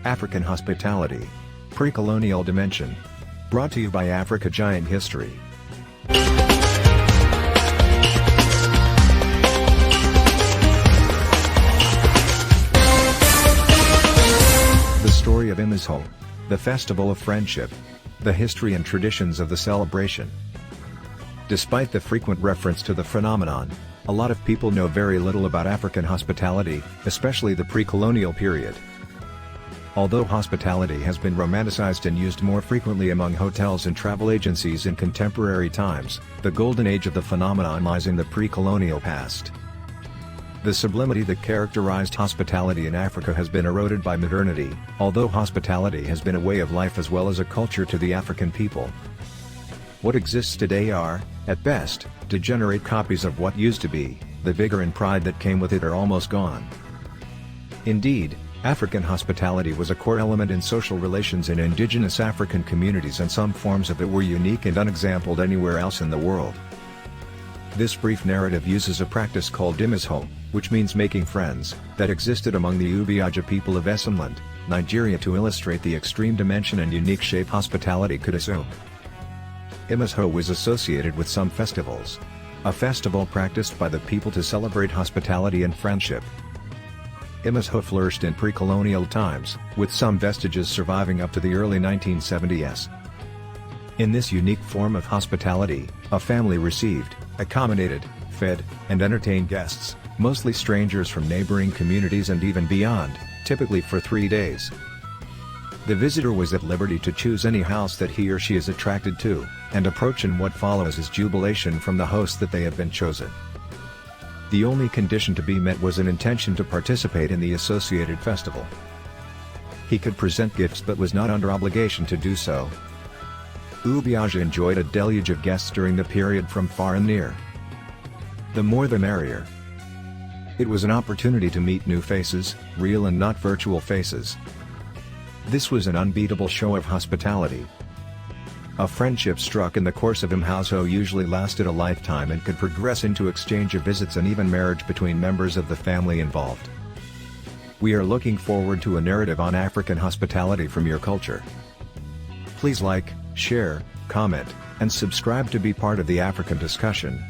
African Hospitality. Pre-colonial dimension. Brought to you by Africa Giant History. The story of Imizho. The Festival of Friendship. The history and traditions of the celebration. Despite the frequent reference to the phenomenon, a lot of people know very little about African hospitality, especially the pre-colonial period. Although hospitality has been romanticized and used more frequently among hotels and travel agencies in contemporary times, the golden age of the phenomenon lies in the pre-colonial past. The sublimity that characterized hospitality in Africa has been eroded by modernity, although hospitality has been a way of life as well as a culture to the African people. What exists today are, at best, degenerate copies of what used to be. The vigor and pride that came with it are almost gone. Indeed, African hospitality was a core element in social relations in indigenous African communities, and some forms of it were unique and unexampled anywhere else in the world. This brief narrative uses a practice called Imizho, which means making friends, that existed among the Ubiaja people of Essamland, Nigeria, to illustrate the extreme dimension and unique shape hospitality could assume. Imizho was associated with some festivals. A festival practiced by the people to celebrate hospitality and friendship. Imizho flourished in pre-colonial times, with some vestiges surviving up to the early 1970s. In this unique form of hospitality, a family received, accommodated, fed, and entertained guests, mostly strangers from neighboring communities and even beyond, typically for 3 days. The visitor was at liberty to choose any house that he or she is attracted to, and approach, and what follows is jubilation from the host that they have been chosen. The only condition to be met was an intention to participate in the associated festival. He could present gifts but was not under obligation to do so. Ubiaja enjoyed a deluge of guests during the period from far and near. The more the merrier. It was an opportunity to meet new faces, real and not virtual faces. This was an unbeatable show of hospitality. A friendship struck in the course of Imizho usually lasted a lifetime and could progress into exchange of visits and even marriage between members of the family involved. We are looking forward to a narrative on African hospitality from your culture. Please like, share, comment, and subscribe to be part of the African discussion.